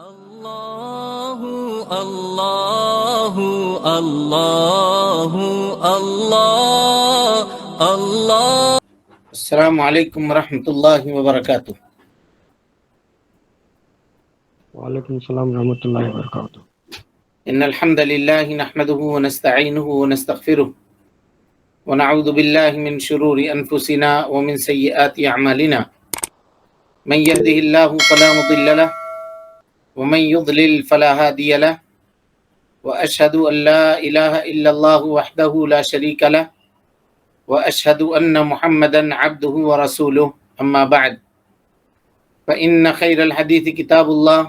الله الله الله الله الله. السلام علیکم ورحمۃ اللہ وبرکاتہ. وعلیکم السلام ورحمۃ اللہ وبرکاتہ. ان الحمد للہ نحمده ونستعینه ونستغفره ونعوذ باللہ من شرور انفسنا ومن سیئات اعمالنا من يهده الله فلا مضل له ومن يضلل فلا هادي له واشهد ان لا اله الا الله وحده لا شريك له واشهد ان محمدا عبده ورسوله اما بعد فان خير الحديث كتاب الله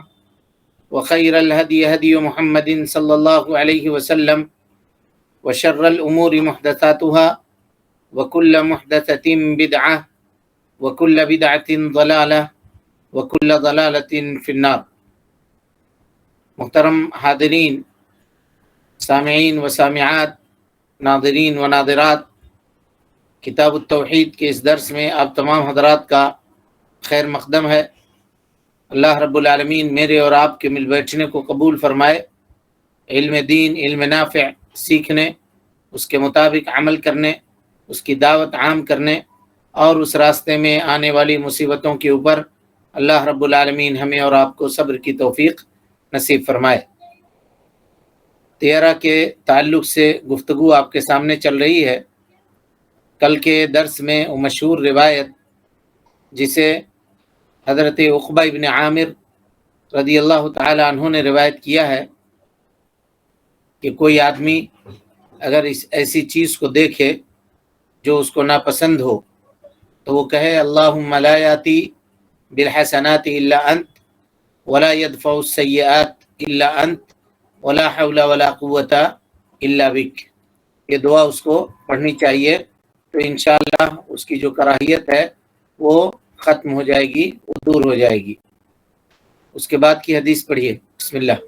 وخير الهدي هدي محمد صلى الله عليه وسلم وشر الأمور محدثاتها وكل محدثة بدعة وكل بدعة ضلالة وكل ضلالة في النار. محترم حاضرین، سامعین و سامعات، ناظرین و ناظرات، کتاب التوحید کے اس درس میں آپ تمام حضرات کا خیر مقدم ہے. اللہ رب العالمین میرے اور آپ کے مل بیٹھنے کو قبول فرمائے. علم دین، علم نافع سیکھنے، اس کے مطابق عمل کرنے، اس کی دعوت عام کرنے اور اس راستے میں آنے والی مصیبتوں کے اوپر اللہ رب العالمین ہمیں اور آپ کو صبر کی توفیق نصیب فرمائے. تیرہ کے تعلق سے گفتگو آپ کے سامنے چل رہی ہے. کل کے درس میں وہ مشہور روایت جسے حضرت عقبہ ابن عامر رضی اللہ تعالی عنہ نے روایت کیا ہے کہ کوئی آدمی اگر ایسی چیز کو دیکھے جو اس کو ناپسند ہو تو وہ کہے اللہم لا یاتی بالحسنات الا انت ولا يدفع السیئات الا انت ولا حول ولا قوة الا بک. یہ دعا اس کو پڑھنی چاہیے تو انشاءاللہ اس کی جو کراہیت ہے وہ ختم ہو جائے گی، وہ دور ہو جائے گی. اس کے بعد کی حدیث پڑھیے. بسم اللہ.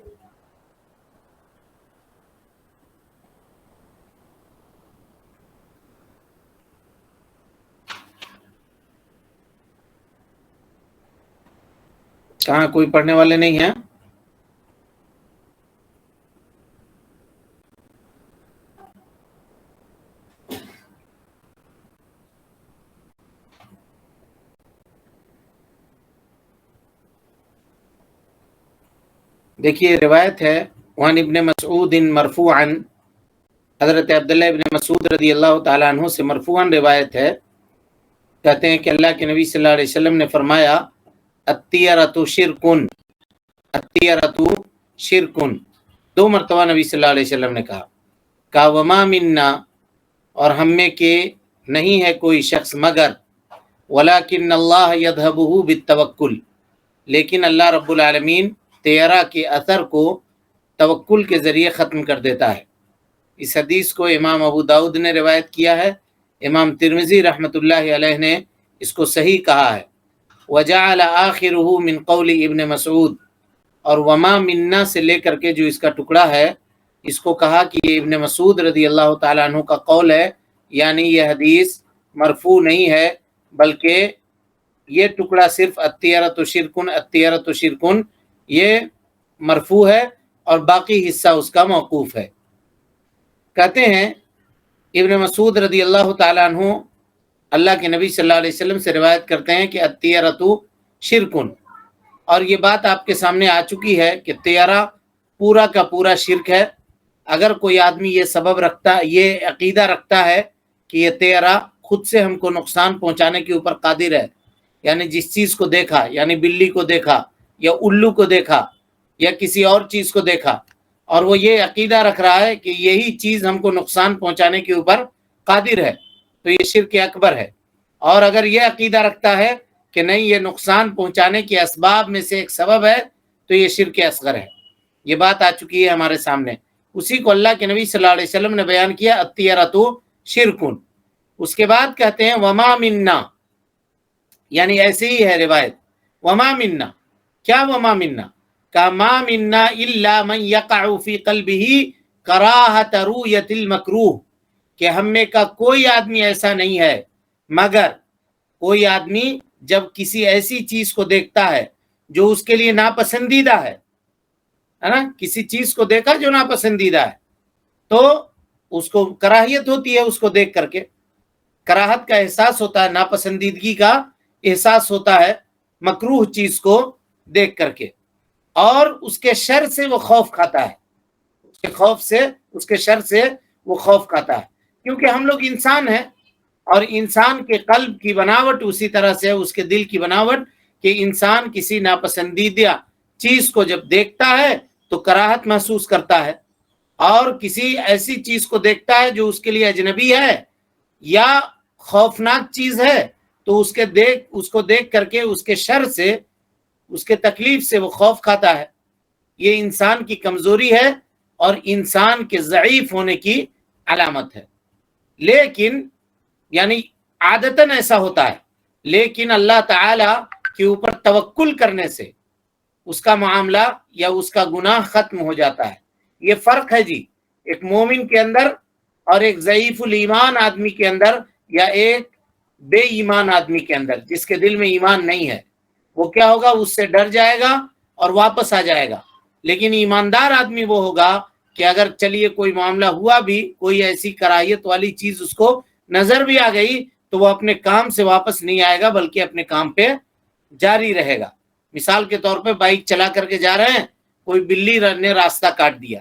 کہاں کوئی پڑھنے والے نہیں ہیں؟ دیکھیے روایت ہے وعن ابن مسعود مرفوعا، حضرت عبداللہ ابن مسعود رضی اللہ تعالیٰ عنہ سے مرفوعا روایت ہے. کہتے ہیں کہ اللہ کے نبی صلی اللہ علیہ وسلم نے فرمایا الطیرۃ شرکن، الطیرۃ شرکن. دو مرتبہ نبی صلی اللہ علیہ وسلم نے کہا وما منا، اور ہم میں کہ نہیں ہے کوئی شخص مگر ولکن اللہ یذھبہ بالتوکل، لیکن اللہ رب العالمین طیرہ کے اثر کو توکل کے ذریعے ختم کر دیتا ہے. اس حدیث کو امام ابو داؤد نے روایت کیا ہے. امام ترمذی رحمۃ اللہ علیہ نے اس کو صحیح کہا ہے. وجعل آخرہ من قول ابن مسعود، اور وما منا سے لے کر کے جو اس کا ٹکڑا ہے اس کو کہا کہ یہ ابن مسعود رضی اللہ تعالیٰ عنہ کا قول ہے، یعنی یہ حدیث مرفوع نہیں ہے بلکہ یہ ٹکڑا صرف الطیرۃ شرکن، الطیرۃ شرکن یہ مرفوع ہے اور باقی حصہ اس کا موقوف ہے. کہتے ہیں ابن مسعود رضی اللہ تعالیٰ عنہ اللہ کے نبی صلی اللہ علیہ وسلم سے روایت کرتے ہیں کہ الطیرۃ شرکن، اور یہ بات آپ کے سامنے آ چکی ہے کہ طیرہ پورا کا پورا شرک ہے. اگر کوئی آدمی یہ سبب رکھتا، یہ عقیدہ رکھتا ہے کہ یہ طیرہ خود سے ہم کو نقصان پہنچانے کے اوپر قادر ہے، یعنی جس چیز کو دیکھا، یعنی بلی کو دیکھا یا الو کو دیکھا یا کسی اور چیز کو دیکھا اور وہ یہ عقیدہ رکھ رہا ہے کہ یہی چیز ہم کو نقصان پہنچانے کے اوپر قادر ہے، تو یہ شرک اکبر ہے. اور اگر یہ عقیدہ رکھتا ہے کہ نہیں یہ نقصان پہنچانے کے اسباب میں سے ایک سبب ہے تو یہ شرک اصغر ہے. یہ بات آ چکی ہے ہمارے سامنے. اسی کو اللہ کے نبی صلی اللہ علیہ وسلم نے بیان کیا الطیرۃ شرکن. اس کے بعد کہتے ہیں وما منا، یعنی ایسے ہی ہے روایت وما منا. کیا وما منا؟ کہ ما منا الا من یقع فی قلبہ کراہۃ رؤیۃ المکروہ، کہ ہم میں کا کوئی آدمی ایسا نہیں ہے مگر کوئی آدمی جب کسی ایسی چیز کو دیکھتا ہے جو اس کے لیے ناپسندیدہ ہے، ہے نا, کسی چیز کو دیکھا جو ناپسندیدہ ہے تو اس کو کراہیت ہوتی ہے, اس کو دیکھ کر کے کراہت کا احساس ہوتا ہے, ناپسندیدگی کا احساس ہوتا ہے مکروہ چیز کو دیکھ کر کے, اور اس کے شر سے وہ خوف کھاتا ہے, اس کے شر سے وہ خوف کھاتا ہے, کیونکہ ہم لوگ انسان ہیں اور انسان کے قلب کی بناوٹ اسی طرح سے, اس کے دل کی بناوٹ کہ انسان کسی ناپسندیدہ چیز کو جب دیکھتا ہے تو کراہت محسوس کرتا ہے, اور کسی ایسی چیز کو دیکھتا ہے جو اس کے لیے اجنبی ہے یا خوفناک چیز ہے تو اس کو دیکھ کر کے اس کے شر سے, اس کے تکلیف سے وہ خوف کھاتا ہے. یہ انسان کی کمزوری ہے اور انسان کے ضعیف ہونے کی علامت ہے. لیکن یعنی عادتاً ایسا ہوتا ہے, لیکن اللہ تعالی کے اوپر توکل کرنے سے اس کا معاملہ یا اس کا گناہ ختم ہو جاتا ہے. یہ فرق ہے جی, ایک مومن کے اندر اور ایک ضعیف الایمان آدمی کے اندر, یا ایک بے ایمان آدمی کے اندر جس کے دل میں ایمان نہیں ہے. وہ کیا ہوگا, اس سے ڈر جائے گا اور واپس آ جائے گا. لیکن ایماندار آدمی وہ ہوگا کہ اگر چلیے کوئی معاملہ ہوا بھی, کوئی ایسی کراہیت والی چیز اس کو نظر بھی آ گئی تو وہ اپنے کام سے واپس نہیں آئے گا بلکہ اپنے کام پہ جاری رہے گا. مثال کے طور پہ بائک چلا کر کے جا رہے ہیں, کوئی بلی نے راستہ کاٹ دیا.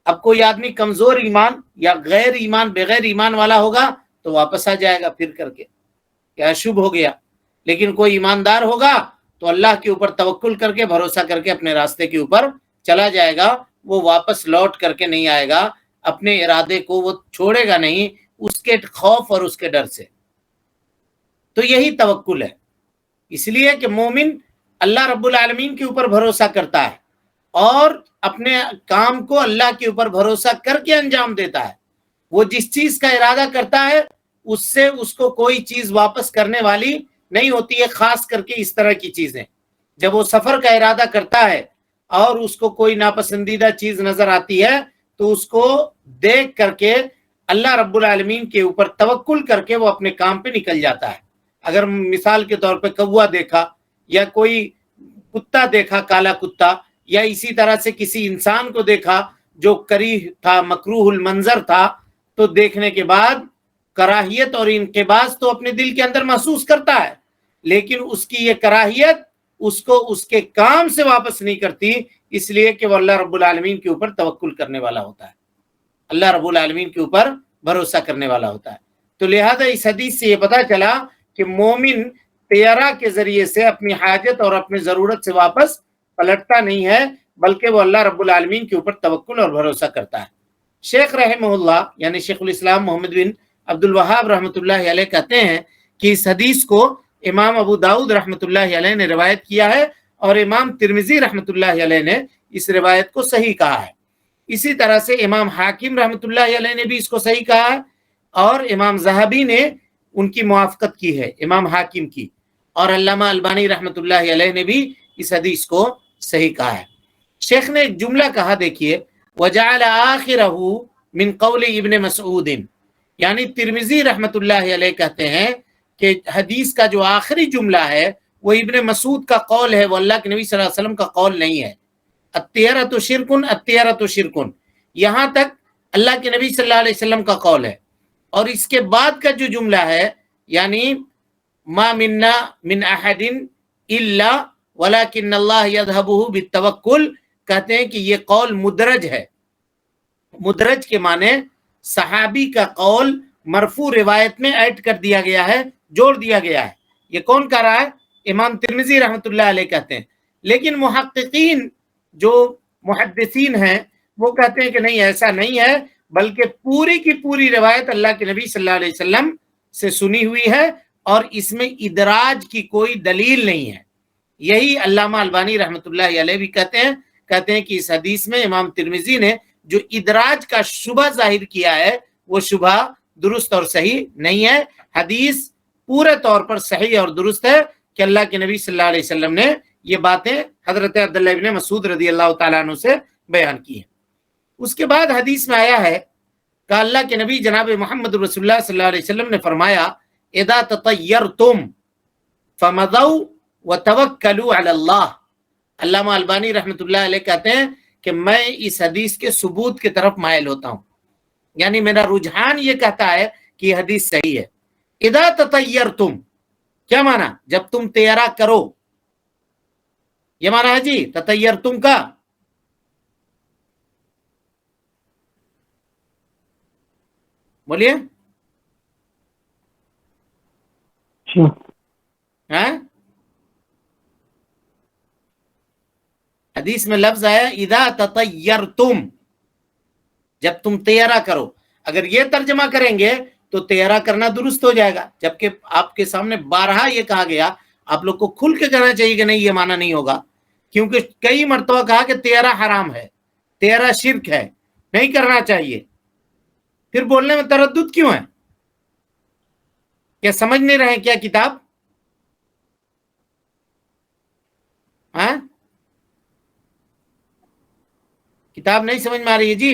اب کوئی آدمی کمزور ایمان یا بغیر ایمان والا ہوگا تو واپس آ جائے گا پھر کر کے, کیا شبھ ہو گیا. لیکن کوئی ایماندار ہوگا تو اللہ کے اوپر توکل کر کے, بھروسہ کر کے اپنے راستے کے اوپر چلا جائے گا. وہ واپس لوٹ کر کے نہیں آئے گا, اپنے ارادے کو وہ چھوڑے گا نہیں اس کے خوف اور اس کے ڈر سے. تو یہی توکل ہے. اس لیے کہ مومن اللہ رب العالمین کے اوپر بھروسہ کرتا ہے اور اپنے کام کو اللہ کے اوپر بھروسہ کر کے انجام دیتا ہے. وہ جس چیز کا ارادہ کرتا ہے اس سے اس کو کوئی چیز واپس کرنے والی نہیں ہوتی ہے, خاص کر کے اس طرح کی چیزیں. جب وہ سفر کا ارادہ کرتا ہے اور اس کو کوئی ناپسندیدہ چیز نظر آتی ہے تو اس کو دیکھ کر کے اللہ رب العالمین کے اوپر توکل کر کے وہ اپنے کام پہ نکل جاتا ہے. اگر مثال کے طور پہ کوا دیکھا یا کوئی کتا دیکھا, کالا کتا, یا اسی طرح سے کسی انسان کو دیکھا جو کریہ تھا, مکروہ المنظر تھا, تو دیکھنے کے بعد کراہیت اور انقباض تو اپنے دل کے اندر محسوس کرتا ہے, لیکن اس کی یہ کراہیت اس کو اس کے کام سے واپس نہیں کرتی, اس لیے کہ وہ اللہ رب العالمین کے اوپر توکل کرنے والا ہوتا ہے, اللہ رب العالمین کے اوپر بھروسہ کرنے والا ہوتا ہے. تو لہذا اس حدیث سے یہ پتا چلا کہ مومن طیرہ کے ذریعے سے اپنی حاجت اور اپنی ضرورت سے واپس پلٹتا نہیں ہے بلکہ وہ اللہ رب العالمین کے اوپر توکل اور بھروسہ کرتا ہے. شیخ رحمہ اللہ یعنی شیخ الاسلام محمد بن عبد الوہاب رحمۃ اللہ علیہ کہتے ہیں کہ اس حدیث کو امام ابو داؤد رحمۃ اللہ علیہ نے روایت کیا ہے اور امام ترمذی رحمۃ اللہ علیہ نے اس روایت کو صحیح کہا ہے. اسی طرح سے امام حاکم رحمۃ اللہ علیہ نے بھی اس کو صحیح کہا ہے, اور امام ذہبی نے ان کی موافقت کی ہے, امام حاکم کی, اور علامہ البانی رحمۃ اللہ علیہ نے بھی اس حدیث کو صحیح کہا ہے. شیخ نے ایک جملہ کہا, دیکھیے, وجعل آخرہ من قول ابن مسعود, یعنی ترمذی رحمۃ اللہ علیہ کہتے ہیں کہ حدیث کا جو آخری جملہ ہے وہ ابن مسعود کا قول ہے, وہ اللہ کے نبی صلی اللہ علیہ وسلم کا قول نہیں ہے. الطیرۃ شرکن, الطیرۃ شرکن, یہاں تک اللہ کے نبی صلی اللہ علیہ وسلم کا قول ہے. اور اس کے بعد کا جو جملہ ہے یعنی ما منا من احد الا ولکن اللہ یذهبه بالتوکل, کہتے ہیں کہ یہ قول مدرج ہے. مدرج کے معنی صحابی کا قول مرفوع روایت میں ایڈ کر دیا گیا ہے, جوڑ دیا گیا ہے. یہ کون کہہ رہا ہے؟ امام ترمذی رحمۃ اللہ علیہ کہتے ہیں. لیکن محققین جو محدثین ہیں وہ کہتے ہیں کہ نہیں, ایسا نہیں ہے, بلکہ پوری کی پوری روایت اللہ کے نبی صلی اللہ علیہ وسلم سے سنی ہوئی ہے اور اس میں ادراج کی کوئی دلیل نہیں ہے. یہی علامہ البانی رحمۃ اللہ علیہ بھی کہتے ہیں کہ اس حدیث میں امام ترمذی نے جو ادراج کا شبہ ظاہر کیا ہے وہ شبہ درست اور صحیح نہیں ہے. حدیث پورے طور پر صحیح اور درست ہے کہ اللہ کے نبی صلی اللہ علیہ وسلم نے یہ باتیں حضرت عبداللہ ابن مسعود رضی اللہ تعالیٰ عنہ سے بیان کی ہیں. اس کے بعد حدیث میں آیا ہے کہ اللہ کے نبی جناب محمد رسول اللہ صلی اللہ علیہ وسلم نے فرمایا, اذا تطیرتم فمضوا وتوکلوا علی اللہ, علامہ البانی رحمۃ اللہ علیہ کہتے ہیں کہ میں اس حدیث کے ثبوت کی طرف مائل ہوتا ہوں، یعنی میرا رجحان یہ کہتا ہے کہ یہ حدیث صحیح ہے۔ اذا تطیرتم، کیا معنی؟ جب تم طیرہ کرو، یہ معنی ہے جی تطیرتم کا۔ بولیے ہاں، حدیث میں لفظ ہے اذا تطیرتم، جب تم طیرہ کرو۔ اگر یہ ترجمہ کریں گے تو طیرہ کرنا درست ہو جائے گا، جبکہ آپ کے سامنے بارہا یہ کہا گیا، آپ لوگ کو کھل کے کہنا چاہیے کہ نہیں یہ معنی نہیں ہوگا، کیونکہ کئی مرتبہ کہا کہ طیرہ حرام ہے، طیرہ شرک ہے، نہیں کرنا چاہیے، پھر بولنے میں تردد کیوں ہے؟ کیا سمجھ نہیں رہے کیا کتاب؟ ہاں، کتاب نہیں سمجھ میں آ رہی ہے جی؟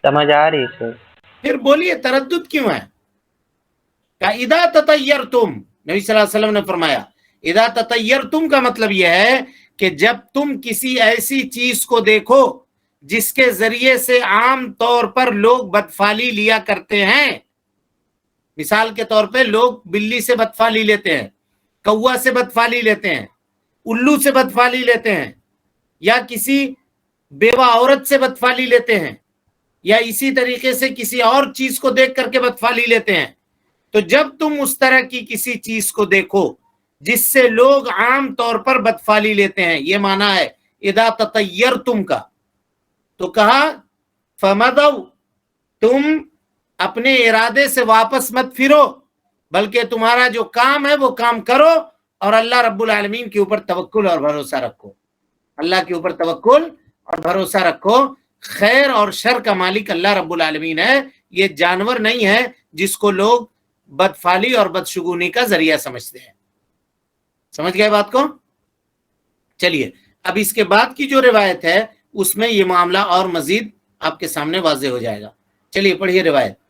سمجھ آ رہی ہے۔ پھر بولیے تردد کیوں ہے؟ کہ اذا تطیرتم، نبی صلی اللہ علیہ وسلم نے فرمایا اذا تطیرتم کا مطلب یہ ہے کہ جب تم کسی ایسی چیز کو دیکھو جس کے ذریعے سے عام طور پر لوگ بدفالی لیا کرتے ہیں، مثال کے طور پہ لوگ بلی سے بدفالی لیتے ہیں، کوا سے بدفالی لیتے ہیں، الو سے بدفالی لیتے ہیں، یا کسی بیوہ عورت سے بدفالی لیتے ہیں، یا اسی طریقے سے کسی اور چیز کو دیکھ کر کے بدفالی لیتے ہیں، تو جب تم اس طرح کی کسی چیز کو دیکھو جس سے لوگ عام طور پر بدفالی لیتے ہیں، یہ معنی ہے اذا تطیرتم کا، تو کہا فمدو، تم اپنے ارادے سے واپس مت پھرو، بلکہ تمہارا جو کام ہے وہ کام کرو اور اللہ رب العالمین کے اوپر توکل اور بھروسہ رکھو، اللہ کے اوپر توکل اور بھروسہ رکھو۔ خیر اور شر کا مالک اللہ رب العالمین ہے، یہ جانور نہیں ہے جس کو لوگ بدفالی اور بدشگونی کا ذریعہ سمجھتے ہیں۔ سمجھ گئے بات کو؟ چلیے اب اس کے بعد کی جو روایت ہے اس میں یہ معاملہ اور مزید آپ کے سامنے واضح ہو جائے گا۔ چلیے پڑھیے روایت۔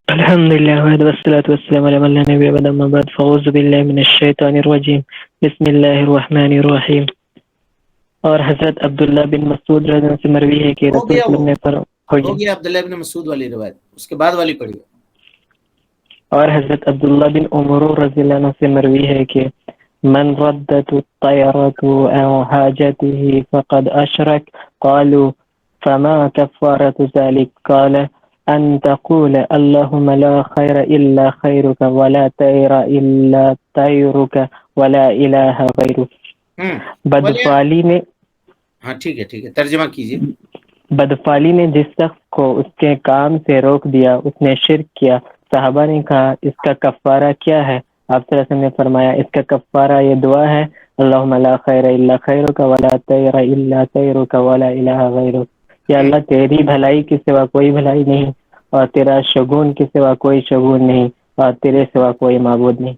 الحمد للہ والصلاة والسلام علی من لا نبی بعد، اما بعد فاعوذ باللہ من الشیطان الرجیم، بسم اللہ الرحمن الرحیم۔ اور حضرت عبداللہ بن مسعود رضی اللہ عنہ سے مروی ہے کہ رسول اللہ نے ہو گیا عبداللہ بن مسعود والی روایت، اس کے بعد والی پڑھیے۔ اور حضرت عبداللہ بن عمر رضی اللہ عنہ سے مروی ہے کہ من ردت الطیرۃ عن حاجته فقد اشرک، قالوا فما کفارۃ ذلک؟ قال ان تقول اللهم لا خیر الا خیرک ولا طیر الا طیرک ولا الہ غیرک۔ بدفالی نے، ہاں ٹھیک ہے ترجمہ کیجیے۔ بدفالی نے جس شخص کو اس کے کام سے روک دیا اس نے شرک کیا۔ صحابہ نے کہا اس کا کفارہ کیا ہے؟ آپ صلی اللہ علیہ وسلم نے فرمایا اس کا کفارہ یہ دعا ہے اللہم لا خیر الا خیرک ولا طیر الا طیرک ولا الہ غیرک۔ یا اللہ تیری بھلائی کے سوا کوئی بھلائی نہیں، اور تیرا شگون کے سوا کوئی شگون نہیں، اور تیرے سوا کوئی معبود نہیں۔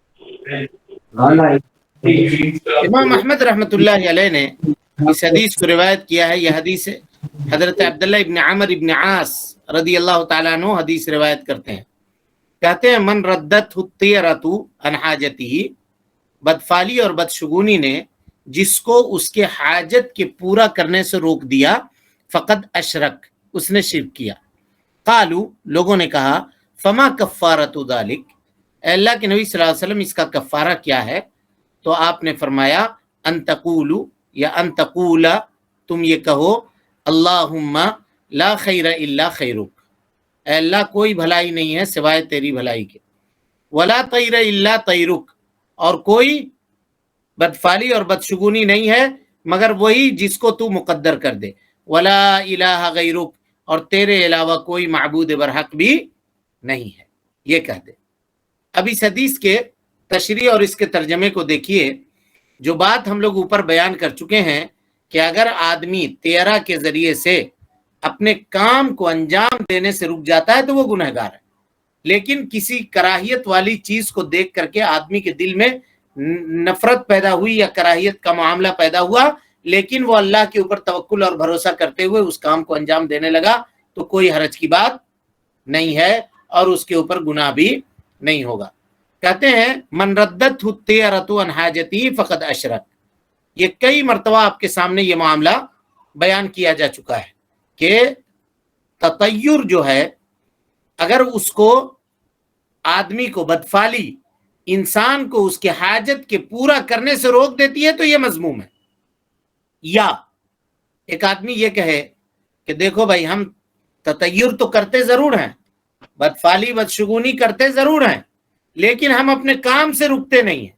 امام احمد رحمۃ اللہ علیہ نے اس حدیث کو روایت کیا ہے۔ یہ حدیث حضرت عبداللہ ابن عمر ابن عاص رضی اللہ تعالیٰ عنہ حدیث روایت کرتے ہیں، کہتے ہیں من ردت الطیرۃ عن حاجتہ، بدفالی اور بدشگونی نے جس کو اس کے حاجت کے پورا کرنے سے روک دیا، فقد اشرک، اس نے شرک کیا۔ قالو، لوگوں نے کہا فما کفارۃ ذلک، اے اللہ کے نبی صلی اللہ علیہ وسلم اس کا کفارہ کیا ہے؟ تو آپ نے فرمایا ان تقولو، یا ان تقولا، تم یہ کہو اللہم لا خیر الا خیرک، اے اللہ کوئی بھلائی نہیں ہے سوائے تیری بھلائی کے، ولا طیر الا طیرک، اور کوئی بدفالی اور بدشگونی نہیں ہے مگر وہی جس کو تو مقدر کر دے، ولا الہ غیرک، اور تیرے علاوہ کوئی معبود برحق بھی نہیں ہے، یہ کہہ دے۔ اب اس حدیث کے تشریح اور اس کے ترجمے کو دیکھیے۔ جو بات ہم لوگ اوپر بیان کر چکے ہیں کہ اگر آدمی طیرہ کے ذریعے سے اپنے کام کو انجام دینے سے رک جاتا ہے تو وہ گنہگار ہے، لیکن کسی کراہیت والی چیز کو دیکھ کر کے آدمی کے دل میں نفرت پیدا ہوئی یا کراہیت کا معاملہ پیدا ہوا، لیکن وہ اللہ کے اوپر توکل اور بھروسہ کرتے ہوئے اس کام کو انجام دینے لگا، تو کوئی حرج کی بات نہیں ہے اور اس کے اوپر گناہ بھی نہیں ہوگا۔ کہتے ہیں من ردت الطیرۃ عن حاجتی فقد اشرک، یہ کئی مرتبہ آپ کے سامنے یہ معاملہ بیان کیا جا چکا ہے کہ تطیر جو ہے اگر اس کو آدمی کو بدفعلی انسان کو اس کے حاجت کے پورا کرنے سے روک دیتی ہے تو یہ مذموم ہے. یا ایک آدمی یہ کہے کہ دیکھو بھائی ہم تطیر تو کرتے ضرور ہیں، بدفعلی بدشگونی کرتے ضرور ہیں، لیکن ہم اپنے کام سے رکتے نہیں ہیں.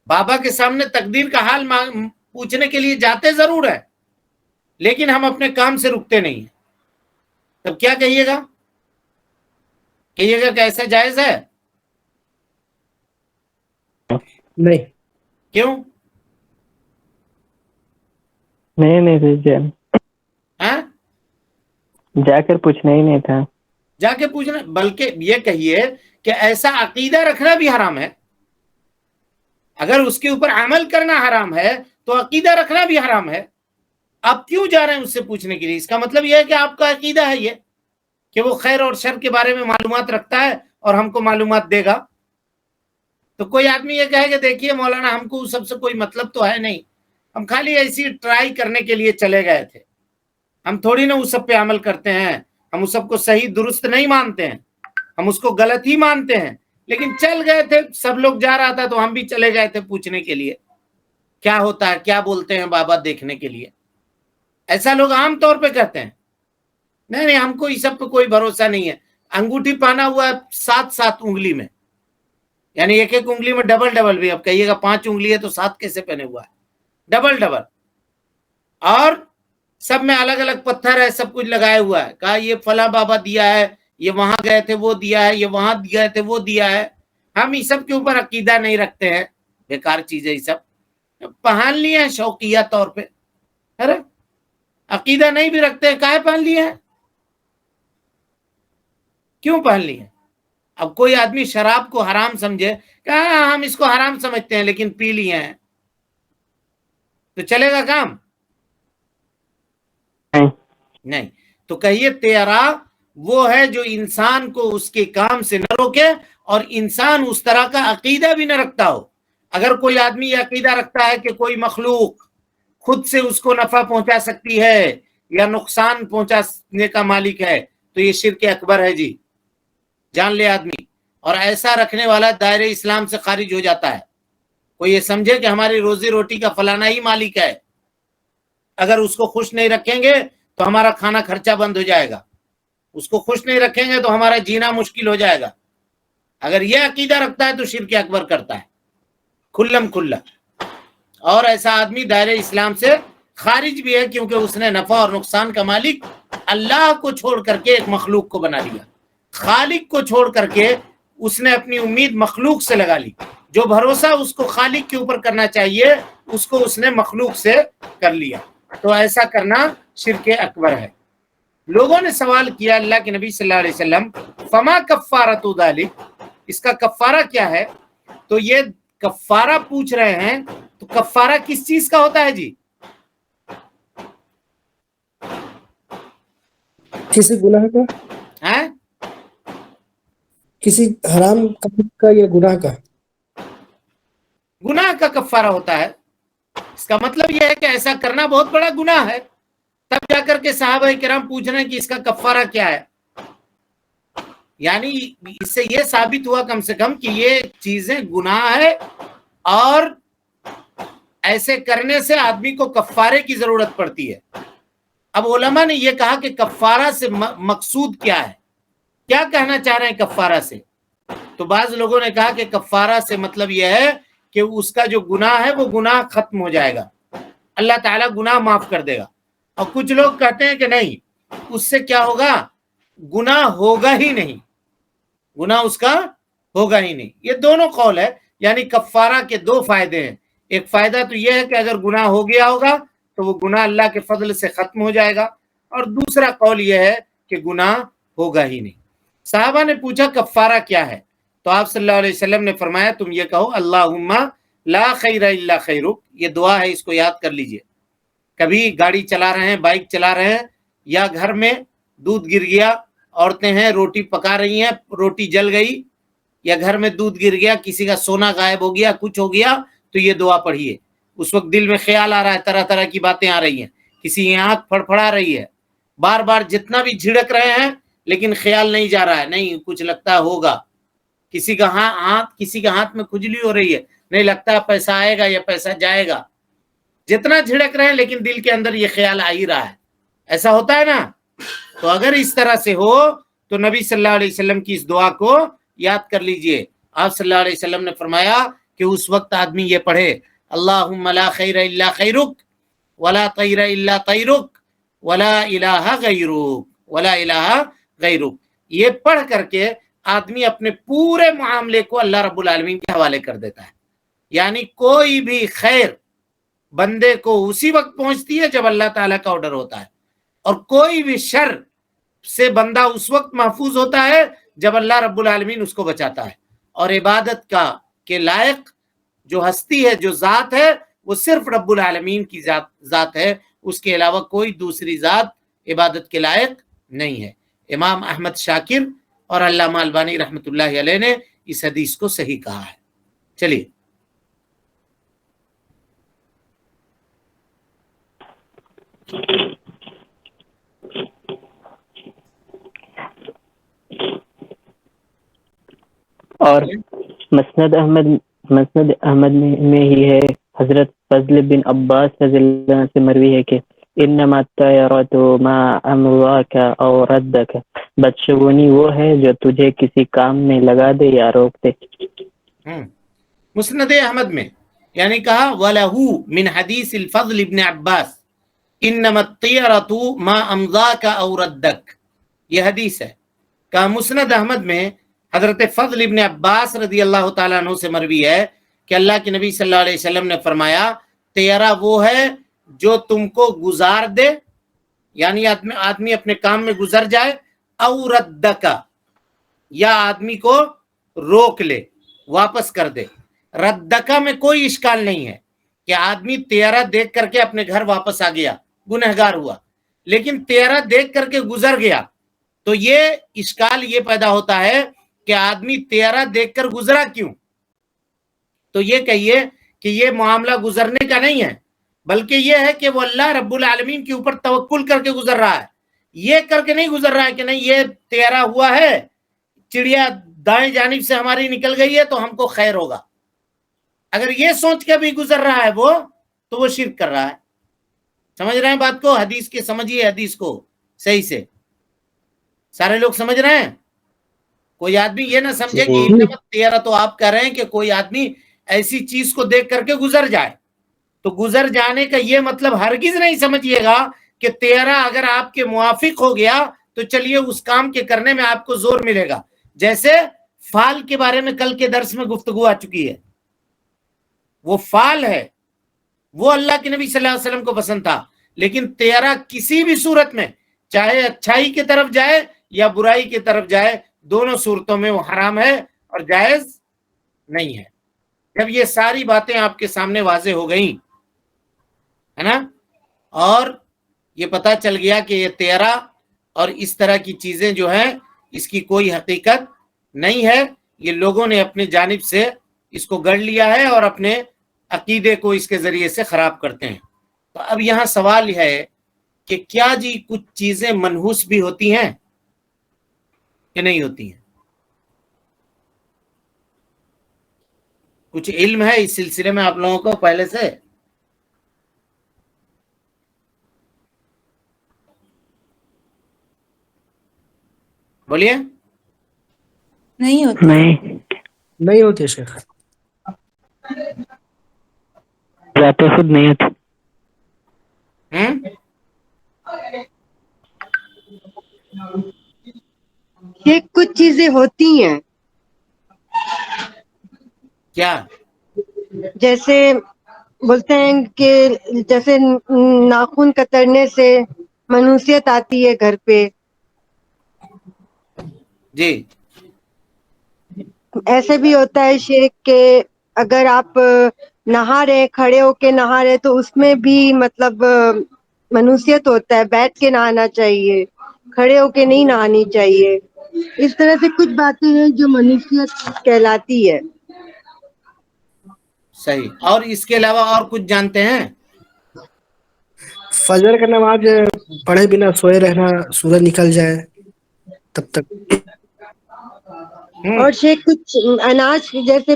بابا کے سامنے تقدیر کا حال پوچھنے کے لیے جاتے ضرور ہیں، لیکن ہم اپنے کام سے رکتے نہیں ہیں. تب کیا کہیے گا؟ کہیے گا کہ ایسا جائز ہے؟ نہیں. کیوں؟ نہیں ہاں جا کر پوچھنا ہی نہیں تھا. جا کے پوچھنا، بلکہ یہ کہیے کہ ایسا عقیدہ رکھنا بھی حرام ہے. اگر اس کے اوپر عمل کرنا حرام ہے تو عقیدہ رکھنا بھی حرام ہے. آپ کیوں جا رہے ہیں اس سے پوچھنے کے لیے؟ اس کا مطلب یہ ہے کہ آپ کا عقیدہ ہے یہ کہ وہ خیر اور شر کے بارے میں معلومات رکھتا ہے اور ہم کو معلومات دے گا. تو کوئی آدمی یہ کہے کہ دیکھیے مولانا ہم کو سب سے کوئی مطلب تو ہے نہیں، ہم خالی ایسی ٹرائی کرنے کے لیے چلے گئے تھے، ہم تھوڑی نہ اس سب پہ عمل کرتے ہیں، ہم اس سب کو صحیح درست نہیں مانتے ہیں، ہم اس کو غلط ہی مانتے ہیں، لیکن چل گئے تھے، سب لوگ جا رہا تھا تو ہم بھی چلے گئے تھے پوچھنے کے لیے کیا ہوتا ہے، کیا بولتے ہیں بابا دیکھنے کے لیے. ایسا لوگ عام طور پہ کہتے ہیں. نہیں ہم کو اس سب پہ کوئی بھروسہ نہیں ہے. انگوٹھی پہنا ہوا ہے 7 انگلی میں، یعنی ایک انگلی میں ڈبل بھی، اب کہیے گا 5 انگلی ہے تو 7 کیسے پہنے ہوا ہے؟ ڈبل اور سب میں الگ الگ پتھر ہے، سب کچھ لگایا ہوا ہے. کہا یہ فلاں بابا دیا ہے، یہ وہاں گئے تھے وہ دیا ہے، یہ وہاں گئے تھے وہ دیا ہے. ہم اس سب کے اوپر عقیدہ نہیں رکھتے ہیں، بیکار چیزیں یہ سب پہن لیے ہیں شوقیہ طور پہ. ارے عقیدہ نہیں بھی رکھتے ہیں، کاہے پہن لیے ہیں؟ کیوں پہن لیے ہیں؟ اب کوئی آدمی شراب کو حرام سمجھے کہ ہم اس کو حرام سمجھتے ہیں لیکن پی لیے ہیں، تو چلے گا کام؟ نہیں. تو کہیے تیرا وہ ہے جو انسان کو اس کے کام سے نہ روکے اور انسان اس طرح کا عقیدہ بھی نہ رکھتا ہو. اگر کوئی آدمی یہ عقیدہ رکھتا ہے کہ کوئی مخلوق خود سے اس کو نفع پہنچا سکتی ہے یا نقصان پہنچانے کا مالک ہے تو یہ شرک اکبر ہے جی، جان لے آدمی. اور ایسا رکھنے والا دائرے اسلام سے خارج ہو جاتا ہے. کوئی یہ سمجھے کہ ہماری روزی روٹی کا فلانا ہی مالک ہے، اگر اس کو خوش نہیں رکھیں گے تو ہمارا کھانا خرچہ بند ہو جائے گا، اس کو خوش نہیں رکھیں گے تو ہمارا جینا مشکل ہو جائے گا. اگر یہ عقیدہ رکھتا ہے تو شرک اکبر کرتا ہے کھلم کھلا. اور ایسا آدمی دائرے اسلام سے خارج بھی ہے، کیونکہ اس نے نفع اور نقصان کا مالک اللہ کو چھوڑ کر کے ایک مخلوق کو بنا لیا. خالق کو چھوڑ کر کے اس نے اپنی امید مخلوق سے لگا لی. جو بھروسہ اس کو خالق کے اوپر کرنا چاہیے اس کو اس نے مخلوق سے کر لیا. تو ایسا کرنا شرک اکبر ہے. لوگوں نے سوال کیا اللہ کے نبی صلی اللہ علیہ وسلم فما کفارۃ ذالک، اس کا کفارہ کیا ہے؟ تو یہ کفارہ پوچھ رہے ہیں، تو کفارہ کس چیز کا ہوتا ہے جی؟ کسی گناہ کا، ہیں؟ کسی حرام کام کا یا گناہ کا. گناہ کا کفارہ ہوتا ہے. اس کا مطلب یہ ہے کہ ایسا کرنا بہت بڑا گناہ ہے. تب جا کر کے صحابہ کرام پوچھ رہے ہیں کہ اس کا کفارہ کیا ہے. یعنی اس سے یہ ثابت ہوا کم سے کم کہ یہ چیزیں گناہ ہے اور ایسے کرنے سے آدمی کو کفارے کی ضرورت پڑتی ہے. اب علماء نے یہ کہا کہ کفارہ سے مقصود کیا ہے، کیا کہنا چاہ رہے ہیں کفارہ سے؟ تو بعض لوگوں نے کہا کہ کفارہ سے مطلب یہ ہے کہ اس کا جو گناہ ہے وہ گناہ ختم ہو جائے گا، اللہ تعالیٰ گناہ معاف کر دے گا. اور کچھ لوگ کہتے ہیں کہ نہیں، اس سے کیا ہوگا، گناہ ہوگا ہی نہیں، گناہ اس کا ہوگا ہی نہیں. یہ دونوں قول ہے، یعنی کفارہ کے 2 فائدے ہیں. ایک فائدہ تو یہ ہے کہ اگر گناہ ہو گیا ہوگا تو وہ گناہ اللہ کے فضل سے ختم ہو جائے گا، اور دوسرا قول یہ ہے کہ گناہ ہوگا ہی نہیں. صحابہ نے پوچھا کفارہ کیا ہے؟ تو آپ صلی اللہ علیہ وسلم نے فرمایا تم یہ کہو اللہم لا خیر الا خیرک. یہ دعا ہے، اس کو یاد کر لیجئے. کبھی گاڑی چلا رہے ہیں، بائک چلا رہے ہیں، یا گھر میں دودھ گر گیا، عورتیں ہیں روٹی پکا رہی ہیں، روٹی جل گئی، یا گھر میں دودھ گر گیا، کسی کا سونا غائب ہو گیا، کچھ ہو گیا، تو یہ دعا پڑھیے. اس وقت دل میں خیال آ رہا ہے، طرح طرح کی باتیں آ رہی ہیں، کسی کی آنکھ پھڑپھڑا رہی ہے، بار بار جتنا بھی جھڑک رہے ہیں لیکن خیال نہیں جا رہا ہے، نہیں کچھ لگتا ہوگا. کسی کا ہاتھ میں کھجلی ہو رہی ہے، نہیں لگتا پیسہ آئے گا یا پیسہ جائے گا. جتنا جھڑک رہے ہیں لیکن دل کے اندر یہ خیال آ ہی رہا ہے. ایسا ہوتا ہے نا. تو اگر اس طرح سے ہو تو نبی صلی اللہ علیہ وسلم کی اس دعا کو یاد کر لیجئے. آپ صلی اللہ علیہ وسلم نے فرمایا کہ اس وقت آدمی یہ پڑھے، اللہم لا خیر الا خیرک ولا طیر الا طیرک ولا الہ غیرک ولا الہ غیرک. یہ پڑھ کر کے آدمی اپنے پورے معاملے کو اللہ رب العالمین کے حوالے کر دیتا ہے. یعنی کوئی بھی خیر بندے کو اسی وقت پہنچتی ہے جب اللہ تعالیٰ کا آرڈر ہوتا ہے، اور کوئی بھی شر سے بندہ اس وقت محفوظ ہوتا ہے جب اللہ رب العالمین اس کو بچاتا ہے. اور عبادت کا کے لائق جو ہستی ہے، جو ذات ہے، وہ صرف رب العالمین کی ذات ہے. اس کے علاوہ کوئی دوسری ذات عبادت کے لائق نہیں ہے. امام احمد شاکر اور علامہ البانی رحمۃ اللہ علیہ نے اس حدیث کو صحیح کہا ہے. چلیے اور مسند احمد میں ہی ہے، حضرت فضل بن عباس رضی اللہ عنہ سے مروی ہے کہ انما الطیرۃ ما امضاک او ردک، بدشگونی وہ ہے جو تجھے کسی کام میں لگا دے یا روک دے. مسند احمد میں یعنی کہا وَلَهُ من حدیث الفضل ابن عباس انما الطیرۃ ما امضاک او ردک، یہ حدیث ہے. کہا مسند احمد میں حضرت فضل ابن عباس رضی اللہ تعالیٰ عنہ سے مروی ہے کہ اللہ کے نبی صلی اللہ علیہ وسلم نے فرمایا تیرا وہ ہے جو تم کو گزار دے، یعنی آدمی اپنے کام میں گزر جائے، او ردکا، یا آدمی کو روک لے، واپس کر دے. ردکا میں کوئی اشکال نہیں ہے کہ آدمی تیرا دیکھ کر کے اپنے گھر واپس آ گیا، گنہگار ہوا، لیکن تیرا دیکھ کر کے گزر گیا تو یہ اشکال یہ پیدا ہوتا ہے کہ آدمی تیرا دیکھ کر گزرا کیوں. تو یہ کہیے کہ یہ معاملہ گزرنے کا نہیں ہے، بلکہ یہ ہے کہ وہ اللہ رب العالمین کے اوپر توکل کر کے گزر رہا ہے. یہ کر کے نہیں گزر رہا ہے کہ نہیں یہ تیرا ہوا ہے، چڑیا دائیں جانب سے ہماری نکل گئی ہے تو ہم کو خیر ہوگا. اگر یہ سوچ کے بھی گزر رہا ہے وہ، تو وہ شرک کر رہا ہے. سمجھ رہے ہیں بات کو؟ حدیث کے سمجھیے حدیث کو صحیح سے. سارے لوگ سمجھ رہے ہیں؟ کوئی آدمی یہ نہ سمجھے کہ انما تیرا تو آپ کہہ رہے ہیں کہ کوئی آدمی ایسی چیز کو دیکھ کر کے گزر جائے. تو گزر جانے کا یہ مطلب ہرگز نہیں سمجھیے گا کہ تیرا اگر آپ کے موافق ہو گیا تو چلیے اس کام کے کرنے میں آپ کو زور ملے گا. جیسے فال کے بارے میں کل کے درس میں گفتگو آ چکی ہے. وہ فال ہے، وہ اللہ کے نبی صلی اللہ علیہ وسلم کو پسند تھا، لیکن تیرا کسی بھی صورت میں چاہے اچھائی کی طرف جائے یا برائی کی طرف جائے، دونوں صورتوں میں وہ حرام ہے اور جائز نہیں ہے. جب یہ ساری باتیں آپ کے سامنے واضح ہو گئیں ہے نا، اور یہ پتہ چل گیا کہ یہ تیرا اور اس طرح کی چیزیں جو ہیں اس کی کوئی حقیقت نہیں ہے، یہ لوگوں نے اپنی جانب سے اس کو گڑھ لیا ہے اور اپنے عقیدے کو اس کے ذریعے سے خراب کرتے ہیں. تو اب یہاں سوال ہے کہ کیا جی کچھ چیزیں منحوس بھی ہوتی ہیں کہ نہیں ہوتی ہیں؟ کچھ علم ہے اس سلسلے میں آپ لوگوں کو پہلے سے؟ بولیے. نہیں ہوتی. نہیں ہوتے شیخ. ذات خود نہیں ہوتی. یہ کچھ چیزیں ہوتی ہیں کیا؟ جیسے بولتے ہیں کہ جیسے ناخن کترنے سے منوسیت آتی ہے گھر پہ، جی ایسے بھی ہوتا ہے شیخ کہ اگر آپ نہا رہے، کھڑے ہو کے نہا رہے تو اس میں بھی مطلب منوسیت ہوتا ہے. بیٹھ کے نہانا چاہیے، کھڑے ہو کے نہیں نہانی چاہیے. اس طرح سے کچھ باتیں ہیں جو منوسیت کہلاتی ہے. صحیح. اور اس کے علاوہ اور کچھ جانتے ہیں؟ فجر کا نماز پڑھے بنا سوئے رہنا، سورج نکل جائے تب تک. اور شیخ کچھ اناج جیسے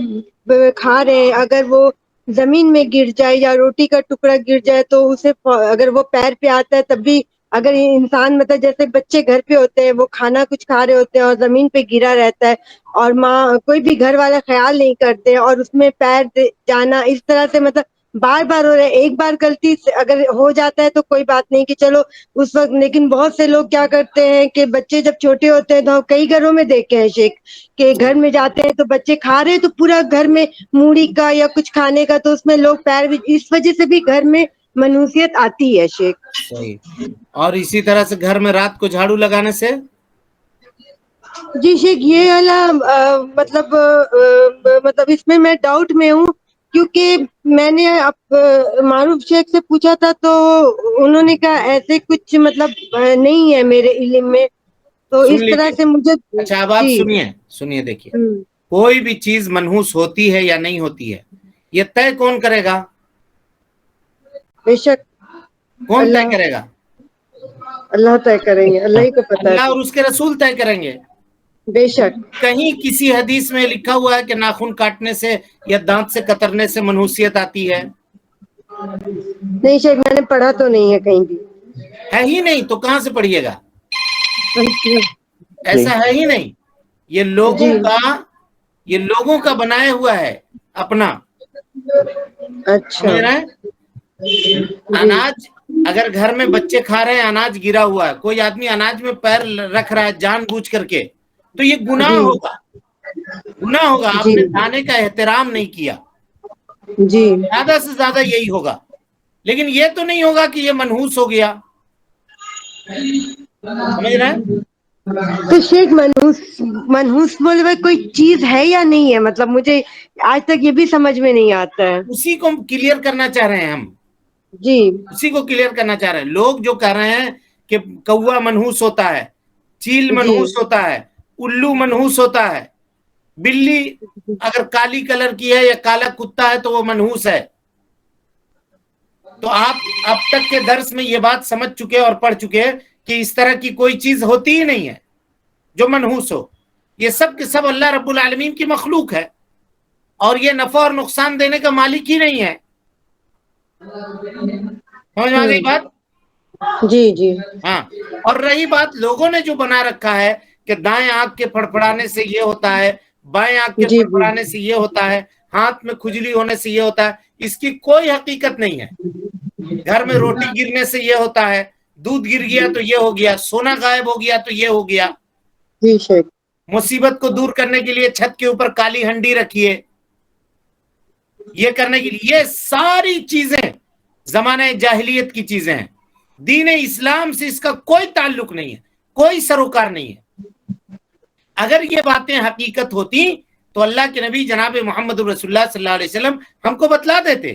کھا رہے ہیں، اگر وہ زمین میں گر جائے یا روٹی کا ٹکڑا گر جائے تو اسے اگر وہ پیر پہ آتا ہے تب بھی، اگر انسان مطلب جیسے بچے گھر پہ ہوتے ہیں، وہ کھانا کچھ کھا رہے ہوتے ہیں اور زمین پہ گرا رہتا ہے اور ماں کوئی بھی گھر والا خیال نہیں کرتے اور اس میں پیر جانا اس طرح سے مطلب بار بار ہو رہا ہے. ایک بار غلطی سے اگر ہو جاتا ہے تو کوئی بات نہیں کہ چلو اس وقت، لیکن بہت سے لوگ کیا کرتے ہیں کہ بچے جب چھوٹے ہوتے ہیں تو کئی گھروں میں دیکھے ہیں شیخ کہ گھر میں جاتے ہیں تو بچے کھا رہے ہیں تو پورا گھر میں موڑی کا یا کچھ کھانے کا تو اس میں لوگ پیر بھی، اس وجہ سے بھی گھر میں منوسیت آتی ہے شیخ. صحیح. اور اسی طرح سے گھر میں رات کو جھاڑو لگانے سے جی شیخ یہ والا مطلب اس میں ڈاؤٹ میں ہوں، کیونکہ میں نے معروف شیخ سے پوچھا تھا تو انہوں نے کہا ایسے کچھ مطلب نہیں ہے میرے علم میں، تو سن اس طرح لیجیے. سے مجھے. اچھا اب آپ جی. سنیے دیکھیے، کوئی بھی چیز منحوس ہوتی ہے یا نہیں ہوتی ہے یہ طے کون کرے گا؟ بے شک کون طے اللہ کرے گا؟ اللہ طے کریں گے، اللہ ہی کو پتہ اللہ ہے. اور اس کے رسول طے کریں گے. بے شک. کہیں کسی حدیث میں لکھا ہوا ہے کہ ناخن کاٹنے سے یا دانت سے کترنے سے منحوسیت آتی ہے؟ نہیں شیخ میں نے پڑھا تو نہیں ہے کہیں بھی. ہے ہی نہیں تو کہاں سے پڑھیے گا؟ ایسا ہے ہی نہیں. یہ جی. لوگوں کا بنایا ہوا ہے اپنا. اچھا. سمجھ رہے ہیں؟ جی. اناج اگر گھر میں بچے کھا رہے ہیں، اناج گرا ہوا ہے، کوئی آدمی اناج میں پیر رکھ رہا ہے جان بوجھ کر کے، تو یہ گناہ جی. ہوگا. گناہ ہوگا. آپ جی. نے کھانے کا احترام نہیں کیا. جی. زیادہ سے زیادہ یہی ہوگا. لیکن یہ تو نہیں ہوگا کہ یہ منحوس ہو گیا. سمجھ رہے ہیں؟ تو شیخ منحوس بولے ہوئے کوئی چیز ہے یا نہیں ہے؟ مطلب مجھے آج تک یہ بھی سمجھ میں نہیں آتا ہے. اسی کو کلیئر کرنا چاہ رہے ہیں ہم. جی. اسی کو کلیئر کرنا چاہ رہے ہیں. لوگ جو کہہ رہے ہیں کہ کوا منحوس ہوتا ہے، چیل جی. منحوس ہوتا ہے، الو منحوس ہوتا ہے، بلی اگر کالی کلر کی ہے یا کالا کتا ہے تو وہ منحوس ہے. تو آپ اب تک کے درس میں یہ بات سمجھ چکے اور پڑھ چکے کہ اس طرح کی کوئی چیز ہوتی ہی نہیں ہے جو منحوس ہو. یہ سب کے سب اللہ رب العالمین کی مخلوق ہے اور یہ نفع اور نقصان دینے کا مالک ہی نہیں ہے. سمجھ میں آ گئی بات؟ جی. جی. ہاں. اور رہی بات لوگوں نے جو بنا رکھا ہے کہ دائیں آنکھ کے پھڑپڑانے سے یہ ہوتا ہے، بائیں آنکھ کے جی. پھڑپڑانے سے یہ ہوتا ہے، ہاتھ میں کھجلی ہونے سے یہ ہوتا ہے، اس کی کوئی حقیقت نہیں ہے. گھر میں روٹی گرنے سے یہ ہوتا ہے، دودھ گر گیا تو یہ ہو گیا، سونا غائب ہو گیا تو یہ ہو گیا. جی شیخ. مصیبت کو دور کرنے کے لیے چھت کے اوپر کالی ہنڈی رکھیے، یہ کرنے کے لیے. یہ ساری چیزیں زمانہ جاہلیت کی چیزیں ہیں. دین اسلام سے اس کا کوئی تعلق نہیں ہے، کوئی سروکار نہیں ہے. اگر یہ باتیں حقیقت ہوتی تو اللہ کے نبی جناب محمد رسول اللہ صلی اللہ علیہ وسلم ہم کو بتلا دیتے.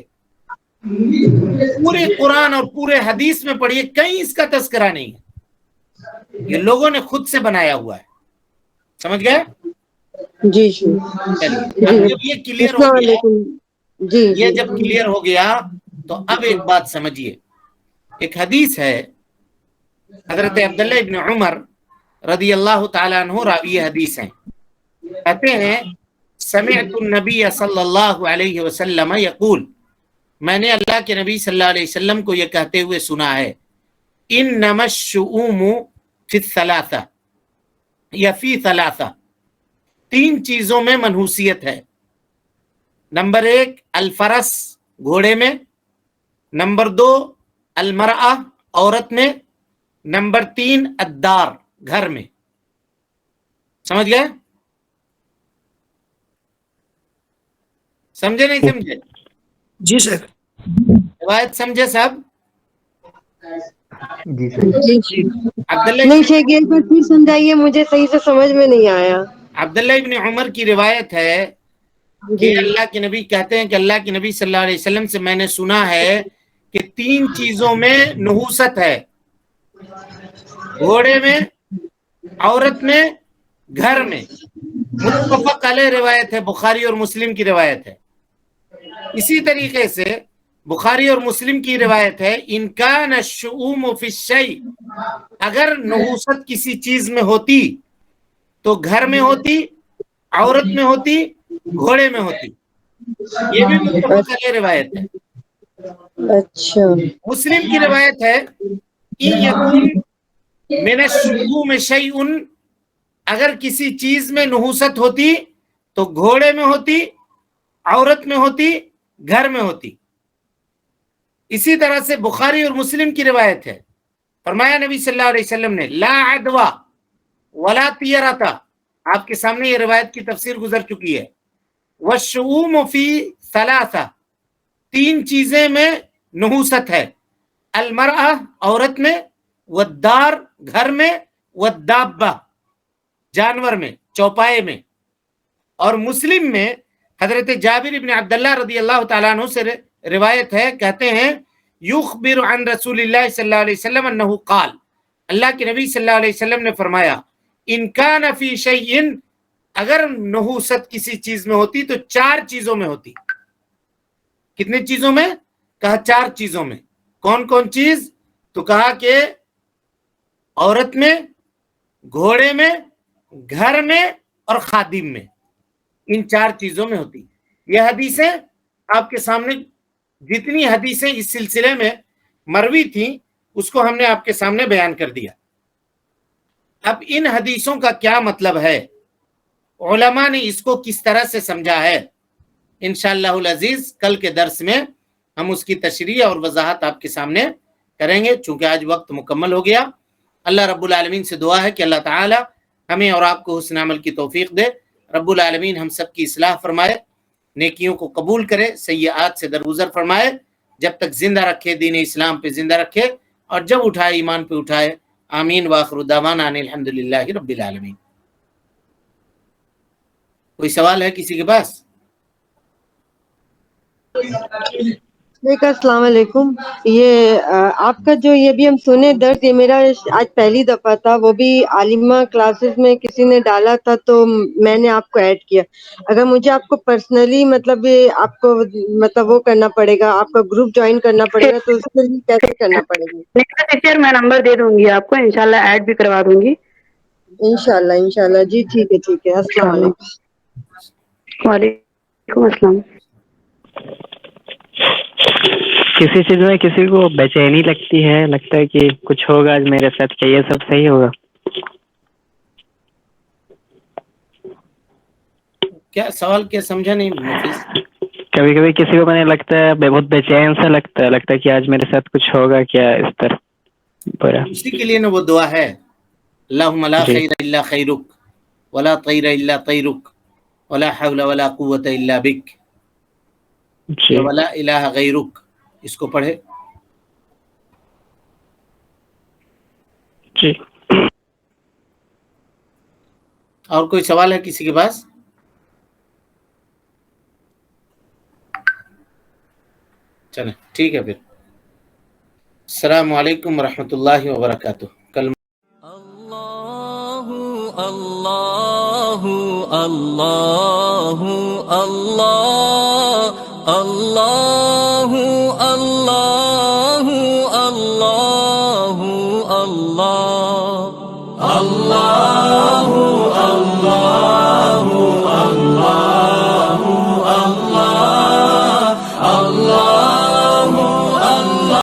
پورے قرآن اور پورے حدیث میں پڑھیے، کہیں اس کا تذکرہ نہیں ہے. یہ لوگوں نے خود سے بنایا ہوا ہے. سمجھ گئے؟ جی. جی. چلیے اب جی. جب یہ کلیئر ہو السلام گیا، علیکم. جی. یہ جی. جب کلیئر ہو گیا تو اب ایک بات سمجھیے. ایک حدیث ہے، حضرت عبداللہ ابن عمر رضی اللہ تعالیٰ عنہ راوی حدیث ہیں. کہتے ہیں سمعت النبی صلی اللہ علیہ وسلم یقول، میں نے اللہ کے نبی صلی اللہ علیہ وسلم کو یہ کہتے ہوئے سنا ہے، انما الشؤوم فی الثلاثہ یا فی ثلاثہ، 3 چیزوں میں منحوسیت ہے. نمبر 1 الفرس، گھوڑے میں. نمبر 2 المرأہ، عورت میں. نمبر 3 الدار، گھر میں. سمجھ گئے؟ سمجھے نہیں سمجھے؟ جی سر. روایت سمجھے صاحب؟ جی سر. جی. عبداللہ نہیں شیخ ایک بار پھر سمجھائیے، مجھے صحیح سے سمجھ میں نہیں آیا. عبداللہ ابن عمر کی روایت ہے کہ جی. اللہ کے نبی کہتے ہیں کہ اللہ کے نبی صلی اللہ علیہ وسلم سے میں نے سنا ہے کہ 3 چیزوں میں نحوست ہے، گھوڑے میں، عورت میں گھر میں. متفق علیہ روایت ہے, بخاری اور مسلم کی روایت ہے. اسی طریقے سے بخاری اور مسلم کی روایت ہے, ان کان الشؤوم فی الشیء, اگر نحوست کسی چیز میں ہوتی تو گھر میں ہوتی, عورت میں ہوتی, گھوڑے میں ہوتی. یہ بھی متفق علیہ روایت ہے. اچھا. مسلم کی روایت ہے, ان یکن من الشؤوم شیء, اگر کسی چیز میں نحوست ہوتی تو گھوڑے میں ہوتی, عورت میں ہوتی, گھر میں ہوتی. اسی طرح سے بخاری اور مسلم کی روایت ہے, فرمایا نبی صلی اللہ علیہ وسلم نے, لا عدوا ولا طیرتا, آپ کے سامنے یہ روایت کی تفسیر گزر چکی ہے. والشؤوم فی ثلاثہ, 3 چیزیں میں نحوست ہے, المرأہ عورت میں, والدار گھر میں, والدابہ جانور میں, چوپائے میں. اور مسلم میں حضرت جابر بن عبداللہ رضی اللہ تعالیٰ عنہ سے روایت ہے, کہتے ہیں, یخبر عن رسول اللہ صلی اللہ علیہ وسلم انہ قال, اللہ کے نبی صلی اللہ علیہ وسلم نے فرمایا, ان کان فی شیء, اگر نحوست کسی چیز میں ہوتی تو 4 چیزوں میں ہوتی. کتنے چیزوں میں؟ کہا 4 چیزوں میں. کون کون چیز؟ تو کہا کہ عورت میں, گھوڑے میں, گھر میں اور خادم میں. ان 4 چیزوں میں ہوتی. یہ حدیثیں آپ کے سامنے, جتنی حدیثیں اس سلسلے میں مروی تھیں اس کو ہم نے آپ کے سامنے بیان کر دیا. اب ان حدیثوں کا کیا مطلب ہے, علماء نے اس کو کس طرح سے سمجھا ہے, انشاءاللہ العزیز کل کے درس میں ہم اس کی تشریح اور وضاحت آپ کے سامنے کریں گے, چونکہ آج وقت مکمل ہو گیا. اللہ رب العالمین سے دعا ہے کہ اللہ تعالی ہمیں اور آپ کو حسن عمل کی توفیق دے. رب العالمین ہم سب کی اصلاح فرمائے, نیکیوں کو قبول کرے, سیئات سے درگزر فرمائے, جب تک زندہ رکھے دین اسلام پہ زندہ رکھے, اور جب اٹھائے ایمان پہ اٹھائے. آمین وآخر دعوانا ان الحمدللہ رب العالمین. کوئی سوال ہے کسی کے پاس؟ السلام علیکم. یہ آپ کا جو یہ بھی ہم سنے درد, یہ میرا آج پہلی دفعہ تھا, وہ بھی عالمہ کلاسز میں کسی نے ڈالا تھا تو میں نے آپ کو ایڈ کیا. اگر مجھے آپ کو پرسنلی مطلب آپ کو مطلب وہ کرنا پڑے گا, آپ کا گروپ جوائن کرنا پڑے گا, تو اس کے لیے کیسے کرنا پڑے گا؟ ٹیچر میں نمبر دے دوں گی آپ کو, انشاءاللہ ایڈ بھی کروا دوں گی. انشاءاللہ. جی ٹھیک ہے. السلام علیکم. وعلیکم السلام. کسی چیز میں کسی کو بےچینی لگتی ہے, لگتا ہے کہ کچھ ہوگا آج میرے ساتھ, کیا یہ سب صحیح ہوگا؟ کیا سوال کیا سمجھا نہیں نفیس؟ کبھی کبھی کسی کو میں نے لگتا ہے بہت بے چین سا لگتا ہے کہ آج میرے ساتھ کچھ ہوگا کیا اس طرح برا. اسی کے لیے نا وہ دعا ہے, اللہم لا جی. خیر الا خیرک ولا طیر الا طیرک ولا حول ولا قوت الا بک, جی یا ولا الہ غیرک. اس کو پڑھے. جی. اور کوئی سوال ہے کسی کے پاس؟ چلیں ٹھیک ہے پھر. السلام علیکم ورحمۃ اللہ وبرکاتہ. کل اللہ اللہ اللہ اللہ اللہ اللہ